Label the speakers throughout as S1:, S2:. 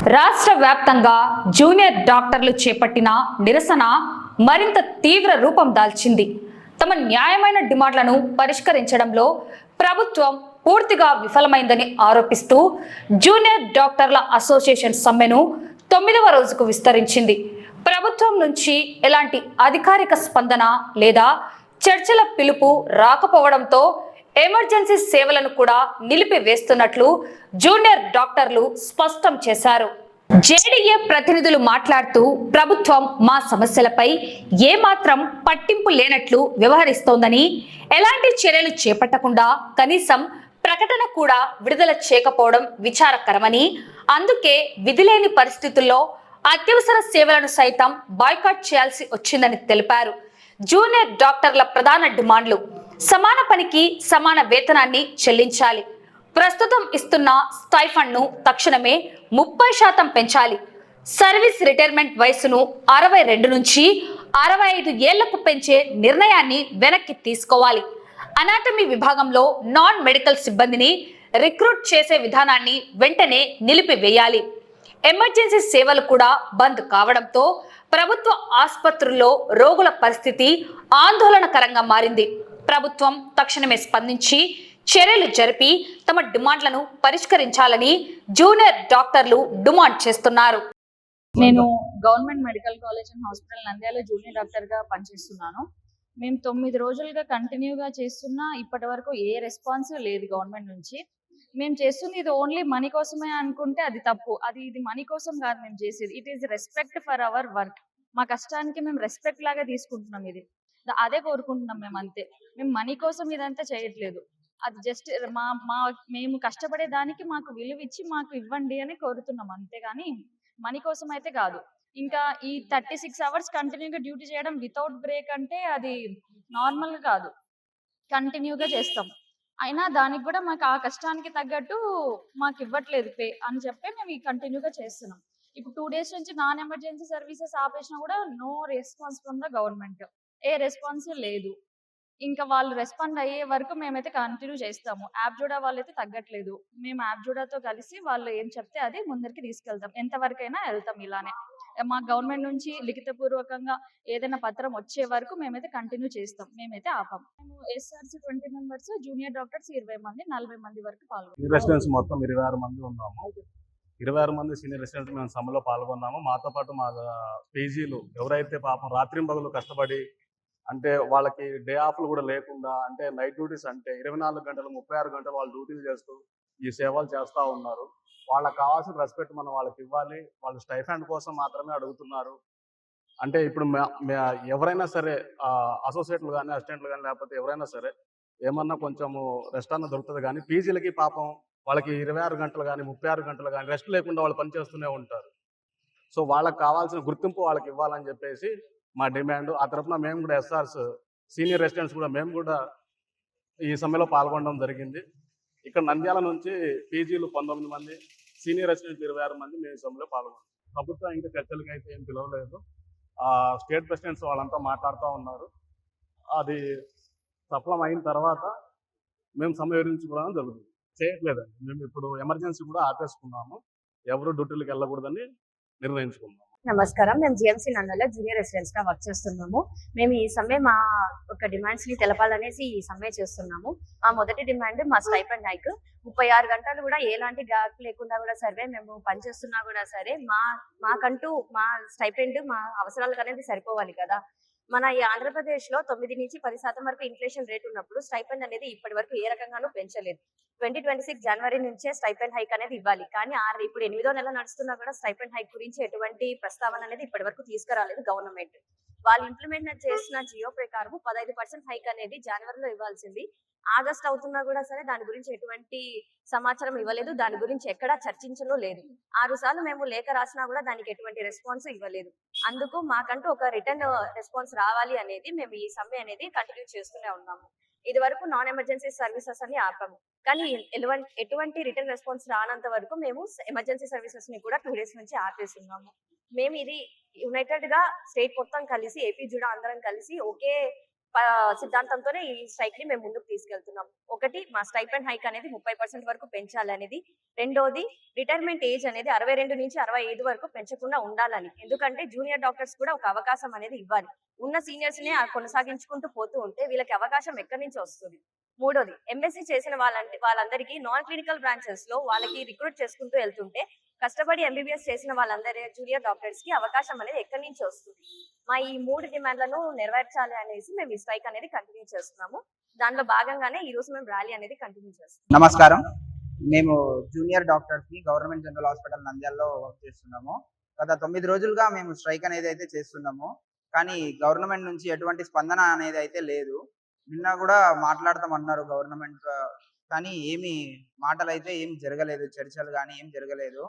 S1: రాష్ట్ర వ్యాప్తంగా జూనియర్ డాక్టర్లు చేపట్టిన నిరసన మరింత తీవ్ర రూపం దాల్చింది. తమ న్యాయమైన డిమాండ్లను పరిష్కరించడంలో ప్రభుత్వం పూర్తిగా విఫలమైందని ఆరోపిస్తూ జూనియర్ డాక్టర్ల అసోసియేషన్ సమ్మెను 9వ రోజుకు విస్తరించింది. ప్రభుత్వం నుంచి ఎలాంటి అధికారిక స్పందన లేదా చర్చల పిలుపు రాకపోవడంతో ఎమర్జెన్సీ సేవలను కూడా నిలిపివేస్తున్నట్లు జూనియర్ డాక్టర్లు స్పష్టం చేశారు. జేడీఏ ప్రతినిధులు మాట్లాడుతూ ప్రభుత్వం మా సమస్యలపై ఏమాత్రం పట్టింపు లేనట్లు వ్యవహరిస్తోందని, ఎలాంటి చర్యలు చేపట్టకుండా కనీసం ప్రకటన కూడా విడుదల చేయకపోవడం విచారకరమని, అందుకే విధిలేని పరిస్థితుల్లో అత్యవసర సేవలను సైతం బాయ్కాట్ చేయాల్సి వచ్చిందని తెలిపారు. జూనియర్ డాక్టర్ల ప్రధాన డిమాండ్లు: సమాన పనికి సమాన వేతనాన్ని చెల్లించాలి, ప్రస్తుతం ఇస్తున్న స్టైఫండ్ను తక్షణమే 30% పెంచాలి, సర్వీస్ రిటైర్మెంట్ వయసును 62 నుంచి 65 ఏళ్లకు పెంచే నిర్ణయాన్ని వెనక్కి తీసుకోవాలి, అనాటమీ విభాగంలో నాన్ మెడికల్ సిబ్బందిని రిక్రూట్ చేసే విధానాన్ని వెంటనే నిలిపివేయాలి. ఎమర్జెన్సీ సేవలు కూడా బంద్ కావడంతో ప్రభుత్వ ఆసుపత్రుల్లో రోగుల పరిస్థితి ఆందోళనకరంగా మారింది. ప్రభుత్వం తక్షణమే స్పందించి చర్యలు జరిపి తమ డిమాండ్లను పరిష్కరించాలని జూనియర్ డాక్టర్లు డిమాండ్ చేస్తున్నారు.
S2: నేను government medical college and hospital Nandyal junior డాక్టర్గా పనిచేస్తున్నాను. మేము 9 రోజులుగా కంటిన్యూగా చేస్తున్నా ఇప్పటి వరకు ఏ రెస్పాన్స్ లేదు గవర్నమెంట్ నుంచి. మేము చేస్తుంది ఇది ఓన్లీ మనీ కోసమే అనుకుంటే అది తప్పు. ఇది మనీ కోసం కాదు మేము చేసేది. It is respect for hour work. మా కష్టానికి మేము రెస్పెక్ట్ లాగా తీసుకుంటున్నాం. అదే కోరుకుంటున్నాం మేము, అంతే. మేము మనీ కోసం ఇదంతా చేయట్లేదు. అది జస్ట్ మేము కష్టపడే దానికి మాకు విలువ ఇచ్చి మాకు ఇవ్వండి అని కోరుతున్నాం, అంతేగాని మనీ కోసం అయితే కాదు. ఇంకా ఈ 36 అవర్స్ కంటిన్యూగా డ్యూటీ చేయడం వితౌట్ బ్రేక్ అంటే అది నార్మల్ కాదు. కంటిన్యూగా చేస్తాం, అయినా దానికి కూడా మాకు ఆ కష్టానికి తగ్గట్టు మాకు ఇవ్వట్లేదు పే అని చెప్పి మేము ఈ కంటిన్యూగా చేస్తున్నాం. ఇప్పుడు 2 days నుంచి నాన్ ఎమర్జెన్సీ సర్వీసెస్ ఆపేసినా కూడా no response from the government. ఏ రెస్పాన్స్ లేదు. ఇంకా వాళ్ళు రెస్పాండ్ అయ్యే వరకు మేమైతే కంటిన్యూ చేస్తాము. యాప్ జూడా వాళ్ళైతే తగ్గట్లేదు. మేము యాప్ జూడాతో కలిసి వాళ్ళు ఏం చెప్తే అది ముందరికి తీసుకెళ్తాం. ఎంతవరకైనా వెళ్తాం ఇలానే. మా గవర్నమెంట్ నుంచి లిఖితపూర్వకంగా ఏదైనా పత్రం వచ్చే వరకు మేమైతే కంటిన్యూ చేస్తాం. మేమైతే ఆపం. మేము ఎస్ఆర్సి 20 మెంబర్స్, జూనియర్ డాక్టర్స్ 20 మంది, 40 మంది వరకు పాల్గొన్నాం.
S3: రెసిడెంట్స్ మొత్తం 26 మంది ఉన్నాము. 26 మంది సీనియర్ రెసిడెంట్స్ మేము సమ్మెలో పాల్గొన్నాము. మాతో పాటు మా పీజీలు ఎవరైతే పాపం రాత్రింబగలు కష్టపడి, అంటే వాళ్ళకి డే ఆఫ్లు కూడా లేకుండా, అంటే నైట్ డ్యూటీస్, అంటే 24 గంటలు 36 గంటలు వాళ్ళు డ్యూటీలు చేస్తూ ఈ సేవలు చేస్తూ ఉన్నారు. వాళ్ళకి కావాల్సిన రెస్పెక్ట్ మనం వాళ్ళకి ఇవ్వాలి. వాళ్ళు స్టైఫండ్ కోసం మాత్రమే అడుగుతున్నారు. అంటే ఇప్పుడు ఎవరైనా సరే అసోసియేట్లు కానీ, అసిస్టెంట్లు కానీ, లేకపోతే ఎవరైనా సరే ఏమన్నా కొంచెము రెస్ట్ అన్న దొరుకుతుంది. కానీ పీజీలకి పాపం వాళ్ళకి 26 గంటలు కానీ 36 గంటలు కానీ రెస్ట్ లేకుండా వాళ్ళు పనిచేస్తూనే ఉంటారు. సో వాళ్ళకి కావాల్సిన గుర్తింపు వాళ్ళకి ఇవ్వాలని చెప్పేసి మా డిమాండ్. ఆ తరఫున మేము కూడా ఎస్ఆర్స్ సీనియర్ రెసిడెంట్స్ కూడా మేము కూడా ఈ సమ్మెలో పాల్గొనడం జరిగింది. ఇక్కడ నంద్యాల నుంచి పీజీలు 19 మంది, సీనియర్ రెసిడెంట్లు 26 మంది మేము ఈ సమ్మెలో పాల్గొన్నాం. ప్రభుత్వం ఇంకా చర్చలకి అయితే ఏం పిలవలేదు. స్టేట్ ప్రెసిడెంట్స్ వాళ్ళంతా మాట్లాడుతూ ఉన్నారు. అది సఫలం అయిన తర్వాత మేము సమ్మె వివరించుకోవడం జరుగుతుంది. చేయట్లేదండి. మేము ఇప్పుడు ఎమర్జెన్సీ కూడా ఆపేసుకున్నాము. ఎవరు డ్యూటీలకు వెళ్ళకూడదని నిర్ణయించుకున్నాము.
S4: నమస్కారం, మేము జిఎంసీ నంద్యాల జూనియర్ రెసిడెంట్స్ గా వర్క్ చేస్తున్నాము. మేము ఈ సమ్మె మా ఒక డిమాండ్స్ ని తెలపాలనేసి ఈ సమ్మె చేస్తున్నాము. మా మొదటి డిమాండ్ మా స్టైపెండ్ హైక్. 36 గంటలు కూడా ఎలాంటి గ్యాప్ లేకుండా కూడా సరే మేము పనిచేస్తున్నా కూడా సరే మాకంటూ మా స్టైపెండ్ మా అవసరాలకు అనేది సరిపోవాలి కదా. మన ఈ ఆంధ్రప్రదేశ్ లో 9 నుంచి 10% వరకు ఇన్ఫ్లేషన్ రేట్ ఉన్నప్పుడు స్టైపెండ్ అనేది ఇప్పటి వరకు ఏ రకంగానూ పెంచలేదు. 2026 జనవరి నుంచే స్టైపెండ్ హైక్ అనేది ఇవ్వాలి. కానీ ఇప్పుడు 8వ నెల నడుస్తున్నా కూడా స్టైపెండ్ హైక్ గురించి ఎటువంటి ప్రస్తావన అనేది ఇప్పటి వరకు తీసుకురాలేదు గవర్నమెంట్. వాళ్ళు ఇంప్లిమెంట్ చేసిన జియో ప్రకారం 15% హైక్ అనేది జనవరిలో ఇవ్వాల్సింది. ఆగస్ట్ అవుతున్నా కూడా సరే దాని గురించి ఎటువంటి సమాచారం ఇవ్వలేదు. దాని గురించి ఎక్కడా చర్చించలో లేదు. 6 సార్లు మేము లేఖ రాసినా కూడా దానికి ఎటువంటి రెస్పాన్స్ ఇవ్వలేదు. అందుకు మాకంటూ ఒక రిటర్న్ రెస్పాన్స్ రావాలి అనేది మేము ఈ సమ్మె అనేది కంటిన్యూ చేస్తూనే ఉన్నాము. ఇది వరకు నాన్ ఎమర్జెన్సీ సర్వీసెస్ అని ఆపాము. కానీ ఎటువంటి రిటర్న్ రెస్పాన్స్ రానంత వరకు మేము ఎమర్జెన్సీ సర్వీసెస్ ని కూడా 2 days నుంచి ఆపేస్తున్నాము. మేము ఇది యునైటెడ్ గా స్టేట్ మొత్తం కలిసి, ఏపీ జూడా అందరం కలిసి ఒకే సిద్ధాంతంతోనే ఈ స్ట్రైక్ ని మేము ముందుకు తీసుకెళ్తున్నాం. ఒకటి, మా స్టైపెండ్ హైక్ అనేది 30% వరకు పెంచాలనేది. రెండోది, రిటైర్మెంట్ ఏజ్ అనేది 62 నుంచి 65 వరకు పెంచకుండా ఉండాలని. ఎందుకంటే జూనియర్ డాక్టర్స్ కూడా ఒక అవకాశం అనేది ఇవ్వాలి. ఉన్న సీనియర్స్ ని కొనసాగించుకుంటూ పోతూ ఉంటే వీళ్ళకి అవకాశం ఎక్కడి నుంచి వస్తుంది. మూడోది, ఎంఎస్సీ చేసిన వాళ్ళందరికీ నాన్ క్లినికల్ బ్రాంచెస్ లో వాళ్ళకి రిక్రూట్ చేసుకుంటూ వెళ్తుంటే కష్టపడి ఎంబీబీఎస్ చేసిన వాళ్ళందరి జూనియర్ డాక్టర్స్ కి అవకాశం అనేది ఎక్కడి నుంచి వస్తుంది. మా ఈ 3 డిమాండ్లను నెరవేర్చాలి అనేసి మేము ఈ స్ట్రైక్ అనేది కంటిన్యూ చేస్తున్నాము. దానిలో భాగంగానే ఈ రోజు మేము ర్యాలీ అనేది కంటిన్యూ చేస్తున్నాం.
S5: నమస్కారం. మేము జూనియర్ డాక్టర్స్ ని గవర్నమెంట్ జనరల్ హాస్పిటల్ నంద్యాలలో వర్క్ చేస్తున్నాము. గత 9 రోజులుగా మేము స్ట్రైక్ అనేది అయితే చేస్తున్నాము. కానీ గవర్నమెంట్ నుంచి ఎటువంటి స్పందన అనేది అయితే లేదు. నిన్న కూడా మాట్లాడతామన్నారు గవర్నమెంట్, కానీ ఏమి మాటలు అయితే ఏం జరగలేదు, చర్చలు కానీ ఏం జరగలేదు.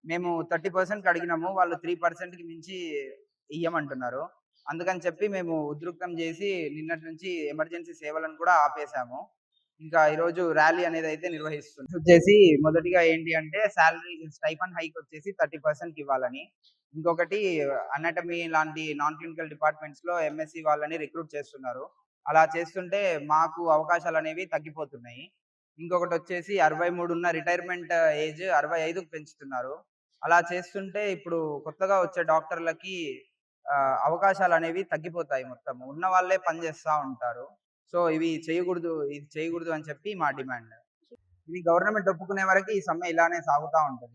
S5: మేము 30% అడిగినాము, వాళ్ళు 3%కి మించి ఇయ్యమంటున్నారు. అందుకని చెప్పి మేము ఉద్రిక్తం చేసి నిన్నటి నుంచి ఎమర్జెన్సీ సేవలను కూడా ఆపేశాము. ఇంకా ఈరోజు ర్యాలీ అనేది అయితే నిర్వహిస్తుంది. వచ్చేసి మొదటిగా ఏంటి అంటే శాలరీ స్టైఫండ్ హైక్ వచ్చేసి 30% ఇవ్వాలని. ఇంకొకటి, అనాటమీ లాంటి నాన్ క్లినికల్ డిపార్ట్మెంట్స్ లో ఎంఎస్సి వాళ్ళని రిక్రూట్ చేస్తున్నారు. అలా చేస్తుంటే మాకు అవకాశాలు అనేవి తగ్గిపోతున్నాయి. ఇంకొకటి వచ్చేసి 63 ఉన్న రిటైర్మెంట్ ఏజ్ 65కు పెంచుతున్నారు. అలా చేస్తుంటే ఇప్పుడు కొత్తగా వచ్చే డాక్టర్లకి అవకాశాలు అనేవి తగ్గిపోతాయి. మొత్తం ఉన్న వాళ్ళే పనిచేస్తూ ఉంటారు. సో ఇది చేయకూడదు అని చెప్పి మా డిమాండ్. ఇది గవర్నమెంట్ ఒప్పుకునే వరకు ఈ సమ్మె ఇలానే సాగుతూ ఉంటుంది.